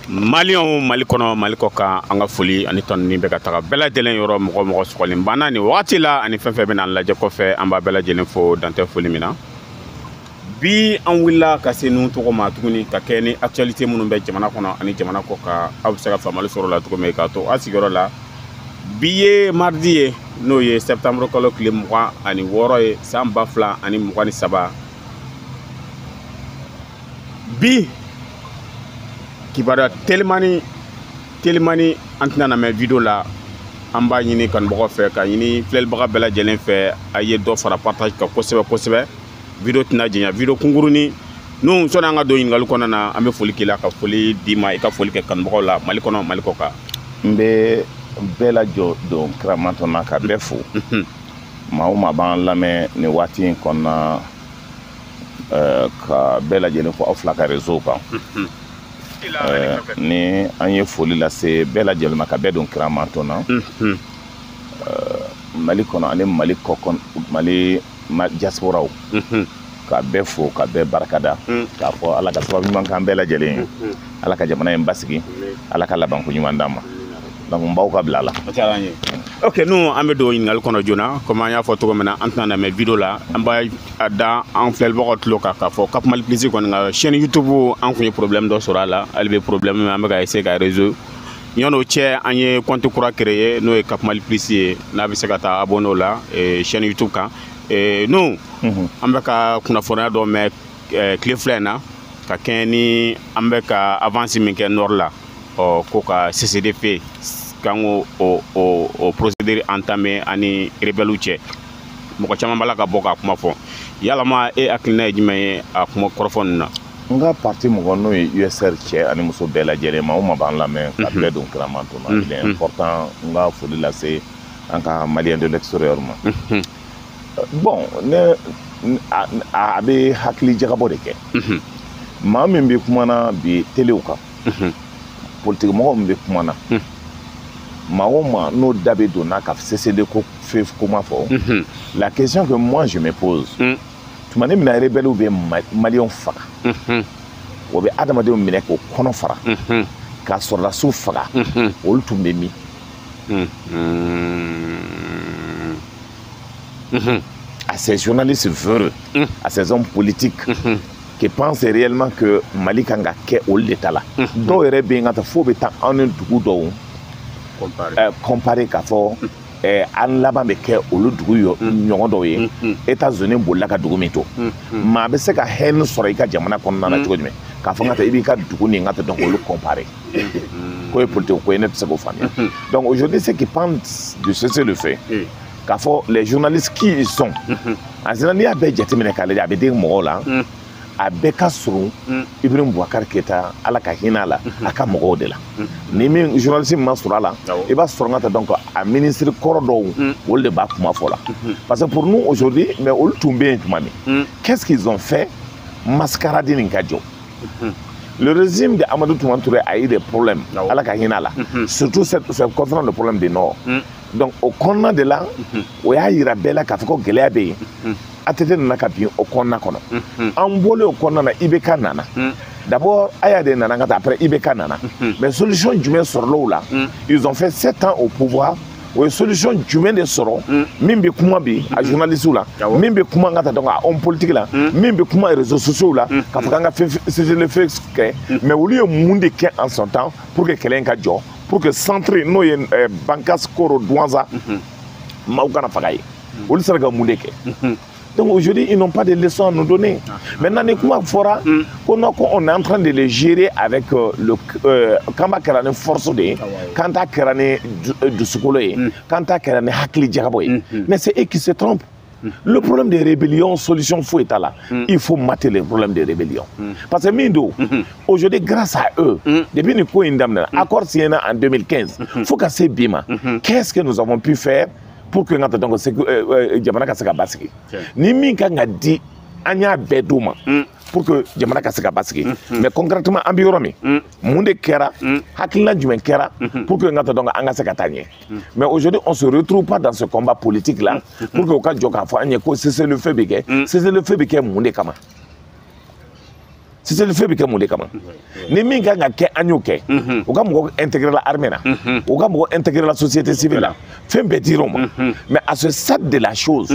Malion Malikono Malikoka anga foli ani ton ni beka taga bela jelen yoro mo sokoli bana ni wati la ani fenfe bena la jako fe amba bela jelen fo dante foli mina bi an willa ka se nu to ma tuguni ka keni actualité munun be jamana kono ani jamana ko ka absaka famal soro la to me ka to asigoro la biye mardi no ye septembre kolo kile mwa ani woro ye samba fla ani mwa ni saba bi kibara telemani antina na me video la amba ñini kan boko fe ka ñini flel baga bela jelen fe aye do fara partage ka kosebe video tina jenya video kunguruni non sona nga do yingal ko na ambe foli kila ka foli dima e ka foli ke kan boko la malikono malikoka mbe bela jo do kramato na ka befu ma ban lame ni wati konna ka bela jelen ko ofla ka réseau ka ni an ye foli lase bɛɛ lajɛlen ma ka bɛɛ don kira manto na Mali kɔnɔ ani Mali kɔkɔn Mali diasporaw ka bɛɛ fo ka bɛɛ barikada k'a fɔ Ala ka sababu ɲuman k'an bɛɛ lajɛlen Ala ka jamana in basigi Ala ka labanko ɲuman d'an ma donc n b'aw ka bila la. Ok, nous on do ñingal kono jona comme ya fo to mena antana me video la amba da en flel bokot loka ka fo Cap Mali Plus ko nga chaîne YouTube en ko problème do sura la albe problème me amba ga essayer ga réseau ñono che anye compte kura créer no Cap Mali Plus na bi sekata abonné la et chaîne YouTube kan et nous amba ka kuna fona do me clé flena ka keni amba ka avancer min ke nord la o ko ka CCDP quand au procédure entamé ani rebelu che moko chama bala ka boka kuma fo yala ma e akina jime akuma korofon na nga parti mo no USR che ani muso bela jere ma o ma ban la men ka be donc ramanto na il est important nga foli la c'est en ka malien de l'extérieur ma bon ne a be hakli jagabo de ke ma min be kuma na bi teleuka politique mo be kuma na Mahoma no dabe donna ka CCD ko fait comment fort. La question que moi je me pose, tu m'as dit mina rebelle ou bien Malion fara. Ou bien adamade ou mina ko kono fara. Ka sur la sou fara. Ou tout memi. À ces journalistes véreux, à ces hommes politiques qui pensent réellement que Mali kanga ke ou l'état là. Do ere bien ata fo beta en un dugu do comparé k'a fɔ an laban bɛ kɛ olu dugu ɲɔgɔn dɔw ye États-Unis bolila ka dugu min to maa bɛ se ka haine sɔrɔ i ka jamana kɔnɔna na cogo jumɛn k'a fɔ n ka taa i b'i ka dugu ni n ka taa donc olu comparer ko ye politique ko ye ne tɛ se k'o faamuya donc aujourd'hui ceux qui pensent de cesser le fait k'a fɔ les journalistes qui ils sont en général n'i y'a bɛɛ jateminɛ k'a lajɛ a bɛ den mɔgɔw la a bɛɛ ka surun Ibrahim Boubacar Keita Ala ka hinɛ la a ka mɔgɔw de la ni min journaliste ma sɔrɔ a la i b'a sɔrɔ n ka taa donc a ministre kɔrɔ dɔw olu de b'a kuma fɔ la parce que pour nous aujourd'hui mais olu tun bɛ yen tuma min qu'est-ce qu'ils ont fait mascarade nin ka jɔ le régime de Amadou Toumani Touré a eu des problèmes Ala ka hinɛ la surtout concernant le problème du Nord donc au kɔnɔna de la o y'a yira bɛɛ la k'a fɔ ko gɛlɛya bɛ yen ATT nana ka bin o kɔnɔna kɔnɔ an bɔlen o kɔnɔna na IBK nana d'abord Aya de nana ka taa après IBK nana mais solution jumɛn sɔrɔla o la ils ont fait 7 ans au pouvoir o ye solution jumɛn de sɔrɔ min bɛ kuma bi a journalistes la min bɛ kuma ka taa donc a homme politique la min bɛ kuma réseaux sociaux la k'a fɔ k'an ka cessez-le-feu kɛ mais olu ye mun de kɛ en son temps pour que kɛlɛ in ka jɔ pour que centre n'o ye Bancas Koro Douanza maaw kana faga ye olu sera ka mun de kɛ. Donc aujourd'hui, ils n'ont pas de leçons à nous donner. Maintenant, on est en train de les gérer avec le Kamba Kerane force de Kanta Kerane du Soukoloye, Kanta Kerane Hakli Djaraboye. Mais c'est eux qui se trompent. Le problème des rébellions, solution faut être là. Il faut mater les problèmes des rébellions. Parce que Mindo, aujourd'hui, grâce à eux, depuis le coup accord signé en 2015, il faut casser Bima. Qu'est-ce que nous avons pu faire pour que ngata donc jamana ka se ka basigi ni min ka nga di anya beduma pour que jamana ka se ka basigi mais concrètement an bi yɔrɔ min mun de kɛra hakilina jumɛn kɛra pour que ngata donc an ka se ka taa ɲɛ mais aujourd'hui on se retrouve pas dans ce combat politique là pour que o ka jɔ k'a fɔ an ye ko cessez-le-feu bɛ kɛ cessez-le-feu bɛ kɛ mun de kama c'est le fait que mon décamant ni min kan ka kɛ an y'o kɛ o ka mɔgɔ intégrer la armée la o ka mɔgɔ intégrer la société civile la fɛn bɛɛ dir'o ma mais à ce stade de la chose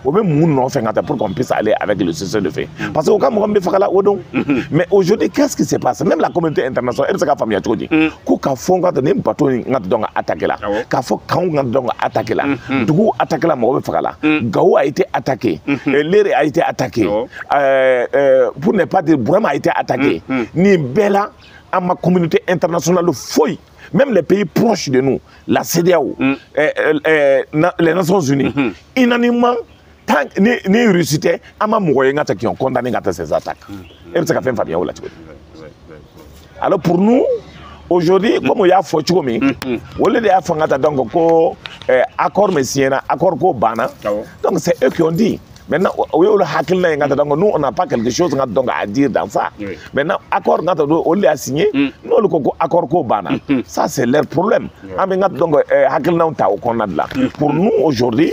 on peut moun faire pour qu'on puisse aller avec le cessez-le-feu parce que au cas où on me fait la odon mais aujourd'hui qu'est-ce qui se passe même la communauté internationale elle s'est famille tout dit ko ka fond quand ne bateau ngat donc attaquer là ka fond quand ngat donc attaquer là dugu attaquer là mo be fala Gao a été attaqué Léré a été attaqué pour ne pas dire Brahma a été attaqué ni Bella à ma communauté internationale foy même les pays proches de nous la CEDEAO les Nations Unies unanimement ni Russie à ma qui ont condamné ces attaques. Et c'est fait famille là. Alors pour nous aujourd'hui comme il y a photo mais au lieu de faire donc accord messiena accord ko bana donc c'est eux qui ont dit maintenant nous on n'a pas quelque chose à dire dans ça maintenant accord on l'a signé nous le accord ko bana ça c'est leur problème donc pour nous aujourd'hui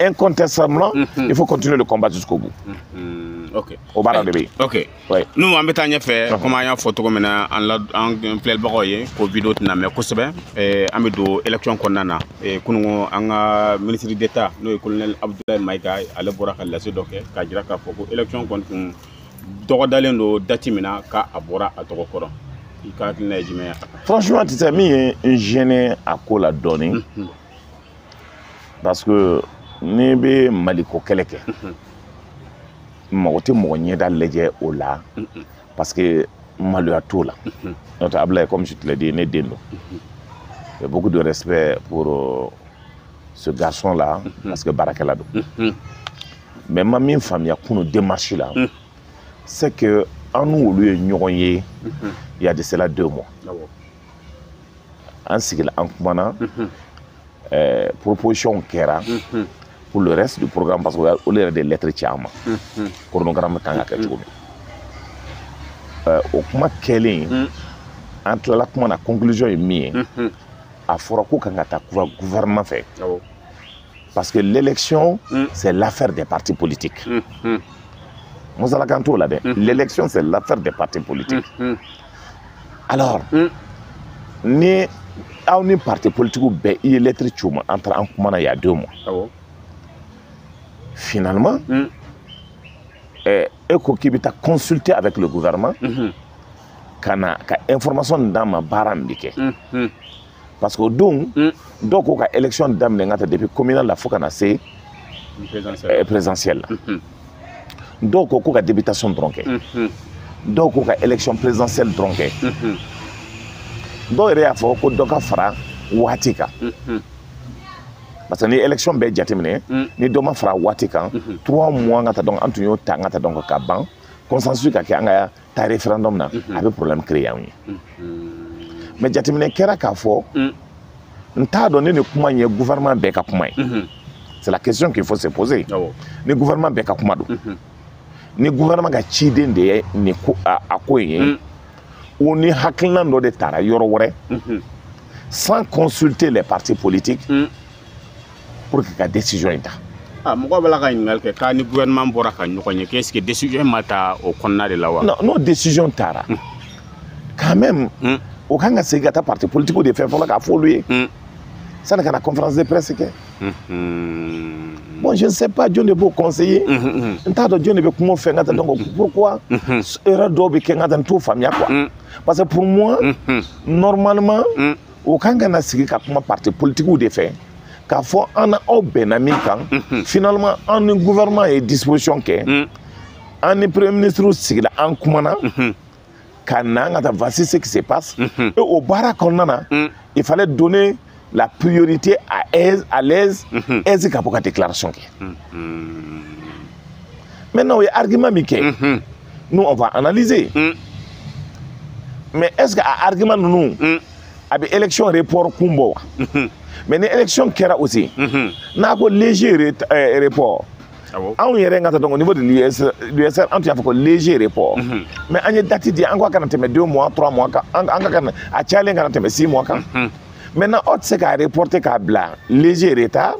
incontestablement, il faut continuer le combat jusqu'au bout. Ok. Au bar de ok. Ouais. Nous, on va fait comment il y a photo comme en plein baroye pour vidéo na mais kosebe amedo élection konnana et kuno anga ministre d'état no colonel Abdoulaye Maïga ale boraka la sedoke ka jira ka foko élection kon dogo dalendo datimina ka abora atoko koro ka na jime. Franchement, tu sais mi un gêné à quoi la donner parce que ni be maliko keleke mɔgɔ tɛ mɔgɔ ɲɛda lajɛ o la parce que maloya t'o la notre Ablaye comme je te l'ai dit ne den don j'ai beaucoup de respect pour ce garçon là parce que barakɛla don mais ma min faamuya kunu démarche là c'est que an n'olu ye ɲɔgɔn ye il y a de cela 2 mois an sigila an kumana proposition kɛra pour le reste du programme parce qu'on a des lettres tchama chronogramme kanga ka tugo o kuma kelen entre la kuma na conclusion est mi a fora ko kanga ta gouvernement fait parce que l'élection c'est l'affaire des partis politiques Mosala kanto là l'élection c'est l'affaire des partis politiques alors ni a ni parti politique be il lettre tchuma entre en kuma na il y a 2 mois finalement, Eko qui t'a consulté avec le gouvernement, kana ka information dans ma barambike. Parce que donc la élection d'âme depuis communal la faut qu'on a c'est présidentielle. Donc la députation dronquée. Donc la élection présidentielle dronquée. Donc il y a faut que fera watika. Parce que l'élection est jatéminé, ni doma fera watika 3 mois ngata donc antunyo ta ngata donc ka ban consensus ka anga ta référendum na avec problème créé mais jatéminé kera ka fo nta donné ne kuma nye gouvernement be ka kuma c'est la question qu'il faut se poser ni gouvernement be ka kuma do ni gouvernement ga chiden de ni ko akoye ou ni haklan do de tara yoro wore sans consulter les partis politiques pour que la décision est là. Ah, moi, je vais dire que le gouvernement qu'est-ce que la décision est au Konna de la Wa? Non, décision tara. Quand même, au Kanga Segata parti politique de faire la folie. Ça n'a qu'à la conférence de presse. Bon, je ne sais pas, Dieu ne peut conseiller. Dieu ne peut comment faire. Pourquoi? Erreur d'obi qui est tout famille quoi. Parce que pour moi, normalement, au Kanga Segata parti politique de faire. Car faut en au benami finalement en un gouvernement et disposition que en premier ministre aussi en kumana kananga voici ce qui se passe et au barakonana il fallait donner la priorité à l'aise pour la déclaration maintenant il y a argument Mickey nous on va analyser mais est-ce que argument nous avec élection report kumbo mais les élections qui era aussi n'a pas léger report on y est au niveau de l'USR on a fait léger report mais on est daté dit encore quand on 2 mois 3 mois encore à challenge quand on 6 mois maintenant on sait qu'à reporter qu'à blanc léger retard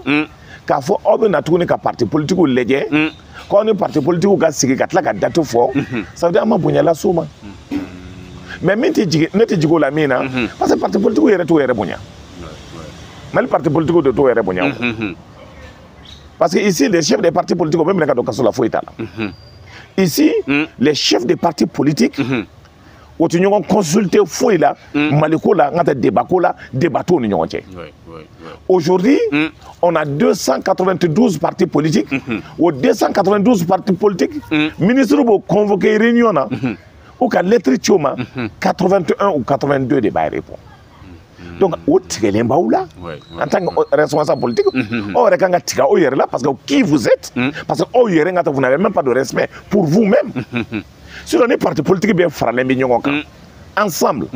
k'a fɔ aw bɛ na tuguni ka parti politique lajɛ k'aw ni parti politique ka sigi ka tila ka date fɔ ça veut dire an ma bonya la s'o ma mais min tɛ jigin ne tɛ jigin o la min na parce que parti politique yɛrɛ t'o yɛrɛ bonya Mali parti politique de t'o yɛrɛ bonya parce que ici les chefs des partis politiques o bɛ minɛ ka don kaso la foyi t'a la ici les chefs des partis politiques o tɛ ɲɔgɔn consulter foyi la Mali ko la n ka tɛ débat ko la débat t'o ni ɲɔgɔn cɛ aujourd'hui on a 292 partis politiques aux 292 partis politiques ministre b'o convoquer réunion na ou ka lettre ci o ma 81 ou 82 de b'a répondre donc o tigɛlen b'aw la en tant que responsable politique aw yɛrɛ kan ka tigɛ aw yɛrɛ la parce que qui vous êtes parce que aw yɛrɛ ka vous n'avez même pas de respect pour vous-même sinon ni parti politique bɛ faralen bɛ ɲɔgɔn kan ensemble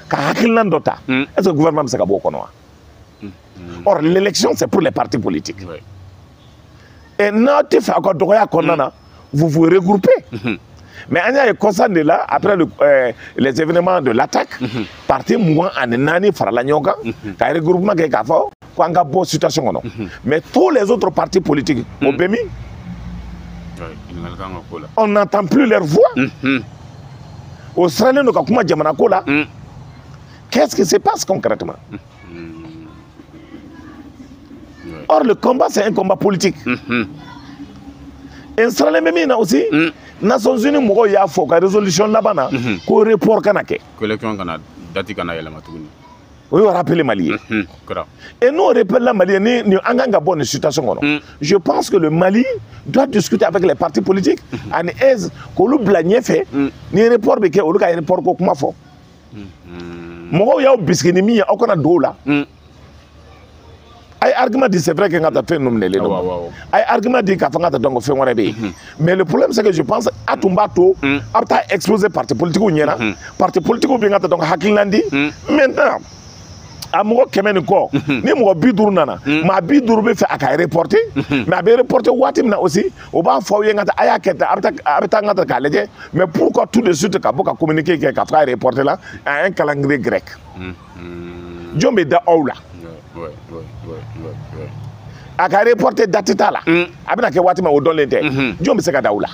ka hakilina dɔ ta est-ce que le gouvernement bɛ se ka bɔ o kɔnɔ wa or l'élection c'est pour les partis politiques et n'aw tɛ fɛ aw ka dɔgɔya kɔnɔna na vous vous regroupez mais an y'a ye constat de là après les événements de l'attaque parti mugan ani naani farala ɲɔgɔn kan ka regroupement kɛ k'a fɔ ko an ka bɔ situation kɔnɔ mais tous les autres partis politiques o bɛ min on n'entend plus leur voix o siralen don ka kuma jamana ko la qu'est-ce qui se passe concrètement or le combat c'est un combat politique et siralen bɛ min na aussi Nations Unies mɔgɔw y'a fɔ ka résolution laban na ko report kana kɛ ko élection kana date kana yɛlɛma tuguni o y'o rappeler Mali ye et nous on rappelle la Mali ni an kan ka bɔ nin situation kɔnɔ je pense que le Mali doit discuter avec les partis politiques ani aise k'olu bila ɲɛfɛ ni report bɛ kɛ olu ka report ko kuma fɔ mɔgɔw y'aw bisigi ni min ye aw kana don o la ay argument dit c'est vrai que ngata fait nom nele ay argument dit ka fanga ta donc fait wona be mais le problème c'est que je pense atumbato apta exposer parti politique nyena parti politique bi ngata donc hakilandi maintenant amogo kemeni ko ni mo biduru nana ma biduru be fait aka reporter mais be reporter watim na aussi o ba fo ye ngata aya keta apta ngata ka leje mais pourquoi tout de suite ka boka communiquer ka fa reporter là à un calendrier grec jombe da oula a ka reporter date ta la a bɛna kɛ waati min o dɔnlen tɛ jɔn bɛ se ka da o la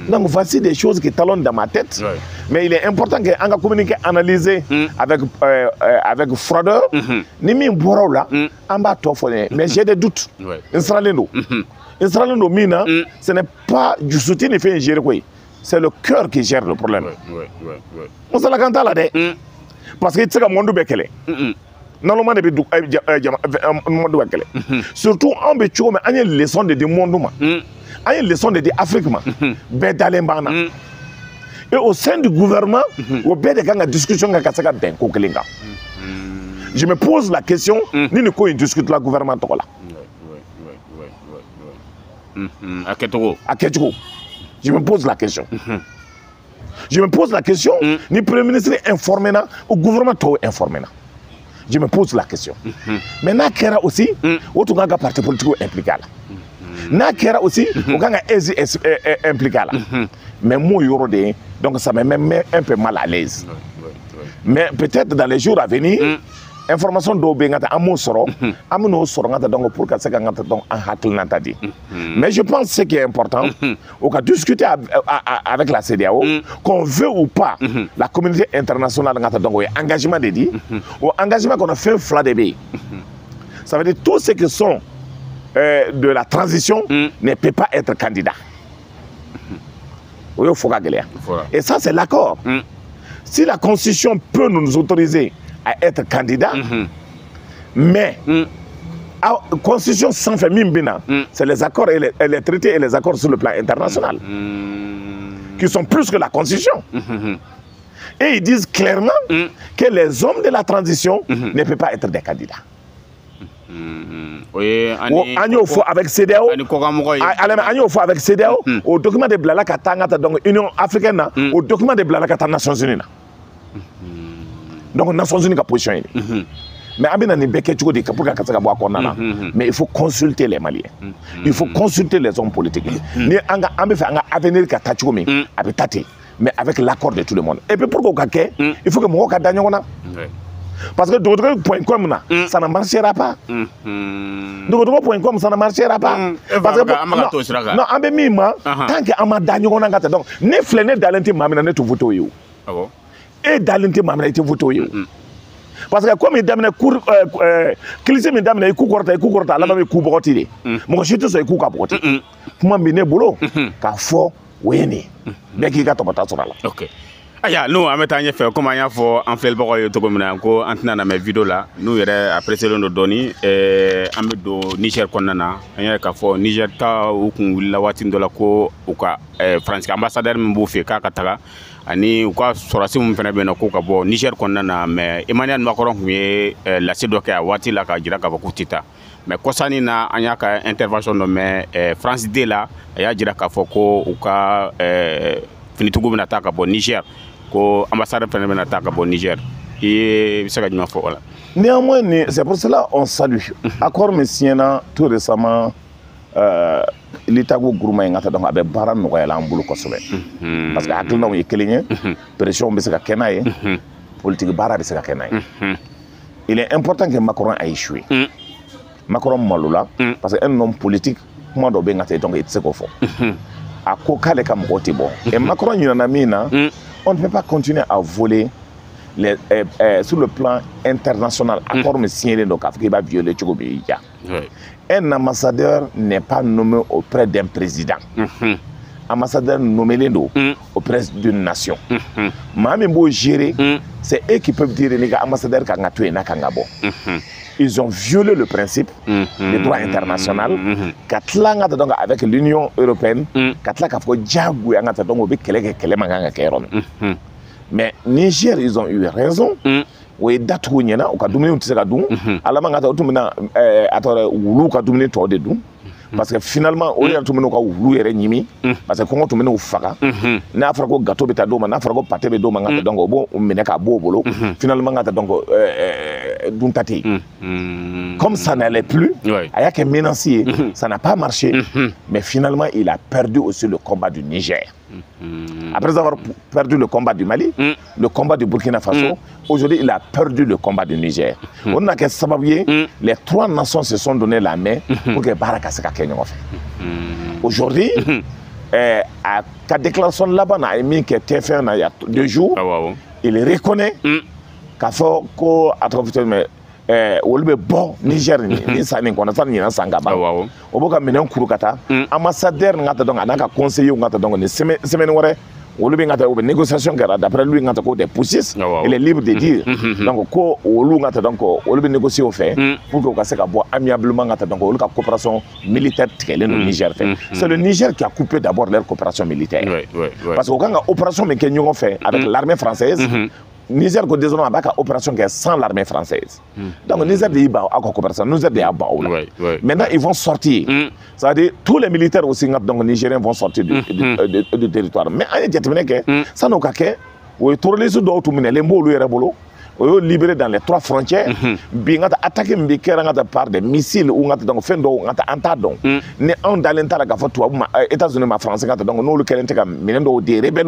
donc voici des choses qui talonnent dans ma tête mais il est important que an ka communiquer analyser avec froideur ni min bɔra o la an b'a tɔ fɔ mais j'ai des doutes n siralen don min na ce n'est pas Dussuti ni fɛn gérer koyi c'est le cœur qui gère le problème musalakan t'a la dɛ parce que i tɛ se ka monde bɛɛ kɛlɛ normalement de bi monde bɛɛ kɛlɛ surtout an bɛ cogo min an ye leçon de di monde ma an ye leçon de di Afrique ma bɛɛ dalen b'an na et au sein du gouvernement o bɛɛ de kan ka discussion kɛ ka se ka bɛn ko kelen kan je me pose la question ni nin ko in discute la gouvernement tɔgɔ la a kɛcogo je me pose la question je me pose la question ni premier ministre informé na o gouvernement tɔw informé na je me pose la question mais n'a kɛra aussi o tun kan ka parti politique impliqué a la n'a kɛra aussi o kan ka aise impliqué a la mais m'o yɔrɔ de ye donc ça me met un peu mal à l'aise mais peut-être dans les jours à venir information dɔw bɛ yen nka an m'o sɔrɔ an bɛ n'o sɔrɔ nka donc pour ka se ka nka donc an hakilinata di mais je pense ce qui est important o ka discuter avec la CEDEAO qu'on veut ou pas la communauté internationale nka donc o ye engagement de di o engagement kɔnɔ fɛn fila de bɛ yen ça veut dire tous ceux qui sont de la transition ne peut pas être candidat o y'o fɔ ka gɛlɛya et ça c'est l'accord si la constitution peut nous autoriser à être candidat, mais la constitution sans fait mine, c'est les accords et les traités et les accords sur le plan international qui sont plus que la constitution. Et ils disent clairement que les hommes de la transition ne peuvent pas être des candidats. Avec CEDEAO, avec CEDEAO, au document de Blala Katanga, donc Union africaine, au document de Blala Katanga, Nations Unies. Donc, Nations Unies a positionné. Mais il faut consulter les Maliens. Il faut consulter les hommes politiques. Mais avec l'accord de tout le monde. Et puis pour il faut que moi gagne. Parce que dogotogo.com ça ne marchera pas. Dogotogo.com ça ne marchera pas. Parce que non, en même tant que ama daño na ngata donc ne flene dalenti mamina ne to voto yo. Ah bon? Et dalenti mamina te voto yo. Parce que comme il damne cour cliché mi damne ku korta la ba ku bokoti de. Mo chito so ku ka bokoti. Kuma mi ne bolo ka fo weni. Be ki ka to bata sura la. OK. Aya nous en mettant fait comment y a fo en fait boko yo to ko mina ko antena na mes vidéo là nous yere apprécier le doni amedo Niger konana anya ka fo Niger ta u kun la watin do la ko u ka France ambassadeur mbo fe ka kataka ani u ka sorasi mun fena be na ko ka bo Niger konana mais Emmanuel Macron ye la sedo ka wati la ka jira ka ko tita mais kosani na anya ka intervention no mais France D la ya jira ka fo ko u ka finitugo bina taka bo Niger ko ambassadeur fena bina taka bo Niger et c'est ka djuma fo wala. Néanmoins c'est pour cela on salue accord messiena tout récemment l'état go groupement ngata donc abe bara no ko yala ambulu ko sobe parce que akil no yekelenye pression be se ka kenaye politique bara be se ka kenaye il est important que Macron a échoué Macron malula parce que un homme politique comment do be ngata donc il se ko fo à Kokale comme bon. Et Macron, on ne peut pas continuer à voler sur le plan international. Accord me signé donc il va violer Tchoukoubia. Un ambassadeur n'est pas nommé auprès d'un président. Ambassadeur nommé auprès d'une nation. Mami beau gérer, c'est eux qui peuvent dire les ambassadeurs qui ont tué Nakangabo. Ils ont violé le principe du droit international. Katlanga donc avec l'Union européenne, Katlanga faut diagu ngata donc obi kele manganga keron. Mais Niger ils ont eu raison. Oui datu nyena o ka dumuni utiseka dum ala mangata otumina atore wulu ka dumuni to de dum. Parce que finalement on est tout le monde wulu yere nyimi parce que kongo tumene ufaka na afra ko gâteau beta do na afra ko pâté be do ngata donc bon meneka bobolo finalement ngata donc Duntati. Comme ça n'allait plus, Ayak est menacier, ça n'a pas marché, mais finalement il a perdu aussi le combat du Niger. Après avoir perdu le combat du Mali, le combat du Burkina Faso, aujourd'hui il a perdu le combat du Niger. On a que sababier, les trois nations se sont donné la main pour que Baraka se casse. Aujourd'hui, à la déclaration là-bas, a émis que TF1 il y a 2 jours, il reconnaît k'a fɔ ko à travers mais olu bɛ bɔ Niger ni sanni kɔnɔ sanni ɲinan san ka ban o b'o ka minɛn kuru ka taa ambassadeur n ka taa donc a n'a ka conseiller n ka taa donc ni semaine wɛrɛ olu bɛ n ka taa o bɛ négociation kɛra d'après lui n ka taa ko des poussis il est libre de dire donc ko olu n ka taa donc olu bɛ négocier o fɛ pour que o ka se ka bɔ amiablement n ka taa donc olu ka coopération militaire tigɛlen don Niger fɛ c'est le Niger qui a coupé d'abord leur coopération militaire parce que o kan ka opération min kɛ ɲɔgɔn fɛ avec l'armée française Niger ko désormais a une opération qui est sans l'armée française. Donc Niger de Iba a une coopération, Niger de Iba. Maintenant ils vont sortir. Ça veut dire tous les militaires aussi donc nigériens vont sortir du territoire. Mais ça n'a qu'à faire. Oui, tous les autres tout les mots lui libéré dans les 3 frontières. Bien attaqué par des missiles ou donc fin donc ne on dans l'intérieur la États-Unis ma France donc nous le des rebelles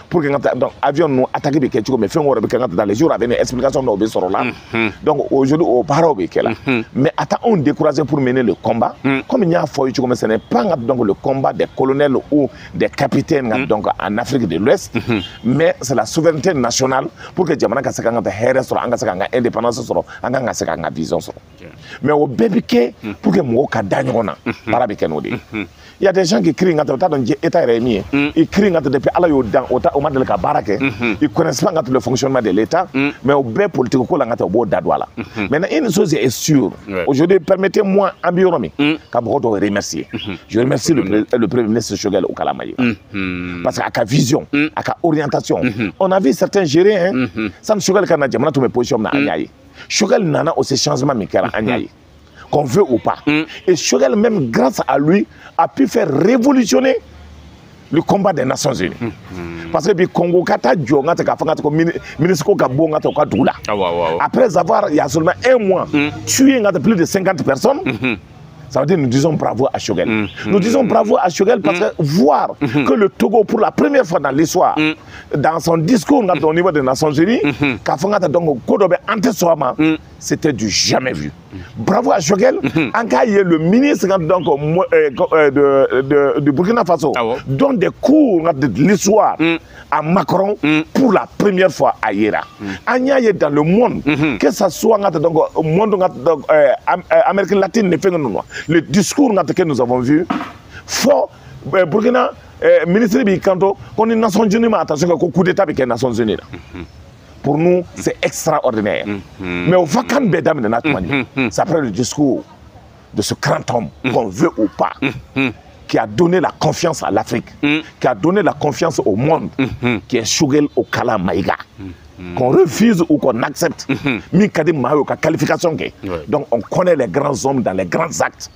pour que donc avion nous attaquer be quelque mais fin dans les jours avec explication no be soro là. Donc aujourd'hui au paro be là. Mais attends on découragé pour mener le combat comme il y a foi ce n'est pas donc le combat des colonels ou des capitaines donc en Afrique de l'Ouest mais c'est la souveraineté nationale pour que Jamana ka indépendance soro anga nga seka nga vision soro mais au bébé pour que mo ka dagnona para be kenodi il y a des gens qui crient ngata ta don état rémi ils crient ngata depuis ala yo dans au madel ka barake ils connaissent pas ngata le fonctionnement de l'état mais au bé politique ko la ngata bo dadwala maintenant une chose est sûre aujourd'hui permettez-moi ambiromi ka bodo remercier je remercie le premier ministre Choguel Okalamayi parce qu'à vision à orientation on a vu certains gérer ça ne Choguel kana jamana to me position na anyayi Choguel nana aussi changement mikera anyayi qu'on veut ou pas et Choguel même grâce à lui a pu faire révolutionner le combat des Nations Unies parce que bi Congo kata djonga ta ka fanga ko ministre ka bonga ta ka doula après avoir il y a seulement 1 mois tué plus de 50 personnes Ça veut dire nous disons bravo à Choguel. Nous disons bravo à Choguel parce que voir que le Togo, pour la première fois dans l'histoire, dans son discours au niveau des Nations Unies, c'était du jamais vu. Bravo à Choguel. Ankaye, le ministre de Burkina Faso, donne des cours de l'histoire à Macron pour la première fois à Yera. Anyaye dans le monde, que ce soit au monde Amérique latine, le discours que nous avons vu, faut Burkina, ministre de Kanto, qu'on est Nations Unies, mais attention que coup d'État avec les Nations Unies. Pour nous, c'est extraordinaire. Mais au Vacan Bedam de Natmani, c'est après le discours de ce grand homme, qu'on veut ou pas, qui a donné la confiance à l'Afrique, qui a donné la confiance au monde, qui est Choguel Okala Maïga. Qu'on refuse ou qu'on accepte, qualification. Donc on connaît les grands hommes dans les grands actes.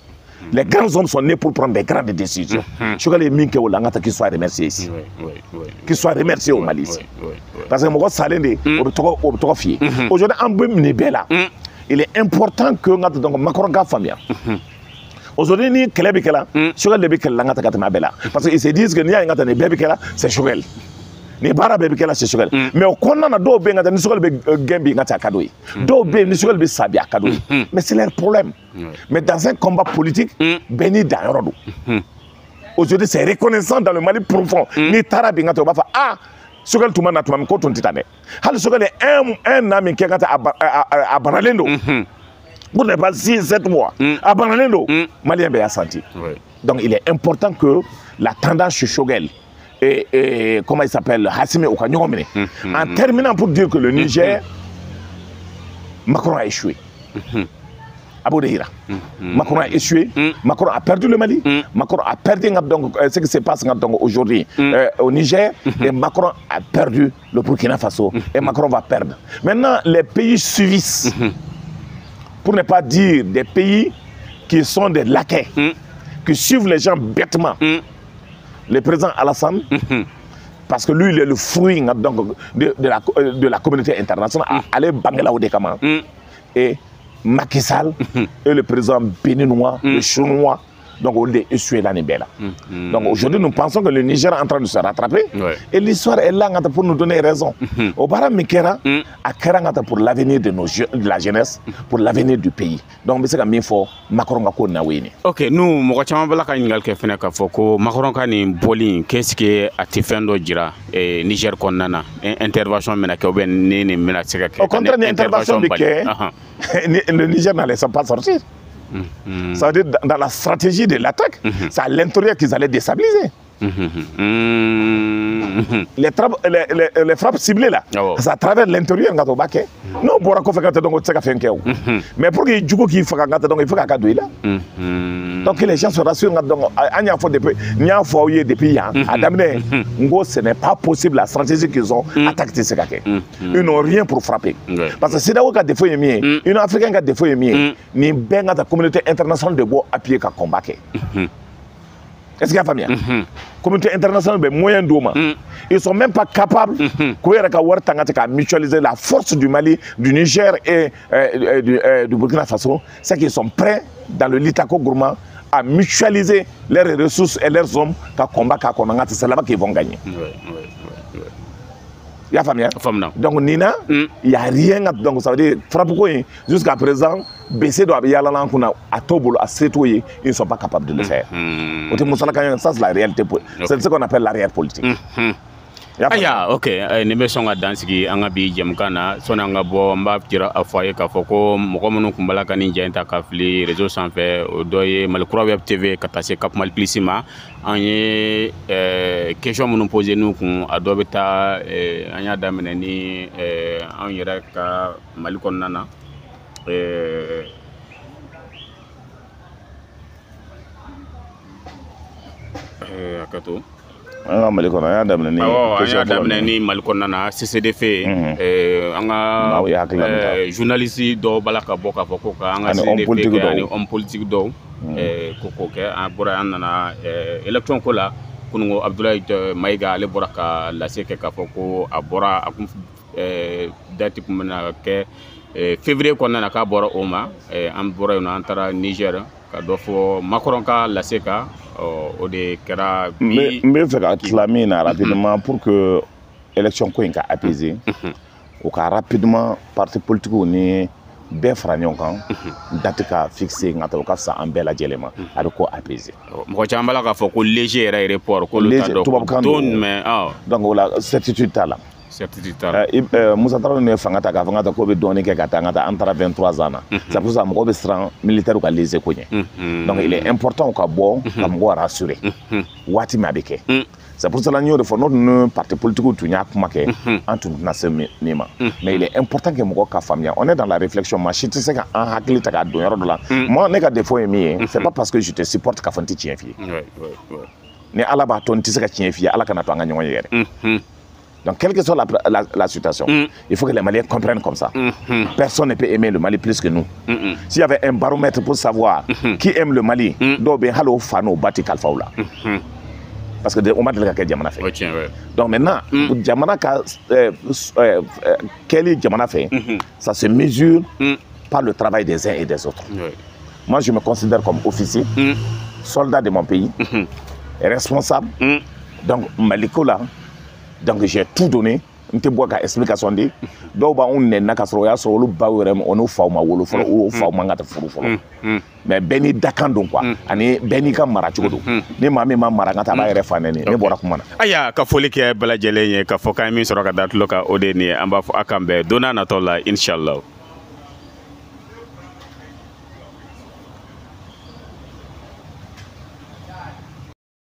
Les grands hommes sont nés pour prendre des grandes décisions. Choguel Minke Olangata qui soit remercié ici. Qui soit remercié au Mali ici. Parce que moi, Salende, aujourd'hui, en Bemnebela, il est important que Macron gagne famille. Aujourd'hui, ni Kelebikela, Choguel Lebikela Langata Katamabela. Parce qu'ils se disent que Nia Ngata Nebekela, c'est Choguel. Ni bara Bebikela, c'est Choguel. Mais au Kona, do Benga, ni Choguel Gembi Ngata Kadoui. Do Ben, ni Choguel Sabia Kadoui. Mais c'est leur problème. Mais dans un combat politique, Beni Darodo. Aujourd'hui, c'est reconnaissant dans le Mali profond. Ni Tara Bengata Bafa. Ah! Choguel Toumana Toumam Koton Titane. Hal Choguel est un ami qui est à Banalendo. Pour ne pas 6-7 mois. À Banalendo, Malien a senti. Donc il est important que la tendance chez Choguel et comment il s'appelle, Hassimi Okanyomene, en terminant pour dire que le Niger, Macron a échoué. Aboudehira. Macron a échoué, Macron a perdu le Mali, Macron a perdu ce qui se passe aujourd'hui au Niger, et Macron a perdu le Burkina Faso, et Macron va perdre. Maintenant, les pays suisses, pour ne pas dire des pays qui sont des laquais, qui suivent les gens bêtement, le président Alassane, parce que lui, il est le fruit de la communauté internationale, allez Bangla Odekama, et Macky Sall et le président béninois, le chinois, donc on est essuyé l'année belle. Donc aujourd'hui, nous pensons que le Niger est en train de se rattraper. Et l'histoire est là pour nous donner raison. Au Bara Mikera, à Kerangata pour l'avenir de la jeunesse, pour l'avenir du pays. Donc, c'est comme il faut Macron Gako Nawini. Ok, nous, Mokachaman Balaka Ningal Kefeneka Foko, Macron Kani Boli, qu'est-ce qui est à Tifendo Jira et Niger Konana, intervention Menakoben Nini Menacheka. Au contraire, l'intervention le Niger n'allait pas sortir. Ça veut dire dans la stratégie de l'attaque, c'est à l'intérieur qu'ils allaient déstabiliser. Les frappes ciblées là, c'est à travers l'intérieur. Non, mais pour qu'il y ait il faut qu'il là. Donc les gens se rassurent. Depuis ce n'est pas possible la stratégie qu'ils ont attaqué. Ils n'ont rien pour frapper. Parce que c'est là où il y a des fois, une Africaine qui a des fois, ni bien la communauté internationale de bois appuyer qu'à combattre. Est-ce qu'il y a famille? La communauté internationale, moyen d'Oma. Ils ne sont même pas capables de mutualiser la force du Mali, du Niger et du Burkina Faso. C'est qu'ils sont prêts, dans le Litako Gourma, à mutualiser leurs ressources et leurs hommes qui combattent. C'est là-bas qu'ils vont gagner. Il y a famille. Donc, Nina, il n'y a rien. Donc, ça veut dire, jusqu'à présent, BC doit y aller à Tobolo, à Sétoye, ils ne sont pas capables de le faire. Ça, c'est la réalité. C'est ce qu'on appelle l'arrière politique. Aya, ok, ni bɛ sɔn ka dan sigi an ka bi jɛmukan na sɔnni an ka bɔ n b'a jira a fɔ a ye k'a fɔ ko mɔgɔ minnu kun bala ka nin jɛ in ta ka fili réseau sanfɛ o dɔ ye Malikura Web TV ka taa se Cap Mali Plus ma an ye question minnu posé n'u kun a dɔ bɛ taa an y'a daminɛ ni an yɛrɛ ka Mali kɔnɔna na akato Mali kɔnɔ an y'a daminɛ ni Mali kɔnɔna na CCDF an ka journaliste dɔw bala ka bɔ k'a fɔ ko ka an ka CCDF kɛ ani homme politique dɔw ko k'o kɛ an bɔra an nana élection ko la kunungo Abdoulaye Maïga ale bɔra ka lase kɛ k'a fɔ ko a bɔra a kun date kun bɛna kɛ février kɔnɔna na k'a bɔra o ma an bɔra yen nɔ an taara Niger ka dɔ fɔ Macron ka lase kan o de kɛra n bɛ fɛ ka tila min na rapidement pour que élection ko in ka apaiser o ka rapidement parti politique ni bɛɛ fara ɲɔgɔn kan date ka fixer nka o ka fisa an bɛɛ lajɛlen ma a bɛ ko apaiser mɔgɔ caman b'a la k'a fɔ ko léger yɛrɛ report k'olu t'a dɔn don mais donc o la certitude t'a la certitude t'a la Musa Tarawele ye fanga ta k'a fɔ k'o bɛ dɔɔnin kɛ ka taa an ka taa an taara 23 ans na c'est pour ça mɔgɔw bɛ siran militaire ka léger ko ɲɛ donc il est important ka bɔ ka mɔgɔw rassurer waati min a bɛ kɛ c'est pour ça n y'o de fɔ n'o dun parti politique tun y'a kuma kɛ an tun tɛna se min ma mais il est important que mɔgɔw ka faamuya on est dans la réflexion maa si tɛ se ka an hakili ta k'a don yɔrɔ dɔ la moi ne ka défaut ye min ye c'est pas parce que je te supporte k'a fɔ n tɛ tiɲɛ f'i ye ni Ala b'a to n tɛ se ka tiɲɛ f'i ye Ala kana to an ka ɲɔgɔn ye yɛrɛ donc quelle que soit la situation il faut que les Maliens comprennent comme ça personne ne peut aimer le Mali plus que nous s'il y avait un baromètre pour savoir qui aime le Mali dɔw bɛ hali o fa n'o ba tɛ kalifa o la parce que on m'a dit que jamana fait donc maintenant jamana ka quel est jamana fait ça se mesure par le travail des uns et des autres moi je me considère comme officier soldat de mon pays responsable donc Maliko là donc j'ai tout donné n tɛ bɔ ka explication di dɔw b'anw nɛnna ka sɔrɔ o y'a sɔrɔ olu baw yɛrɛ o n'u faw ma wolo fɔlɔ o faw man ka tɛ furu fɔlɔ mais bɛɛ n'i dakan don quoi ani bɛɛ n'i ka mara cogo don ni maa min ma mara ka taa a b'a yɛrɛ fa nɛni ne bɔra kuma na. Aya ka foli kɛ bɛɛ lajɛlen ye k'a fɔ k'an ye min sɔrɔ ka da tulo kan o de ye nin ye an b'a fɔ a kan bɛn don n'a nataw la inshallah.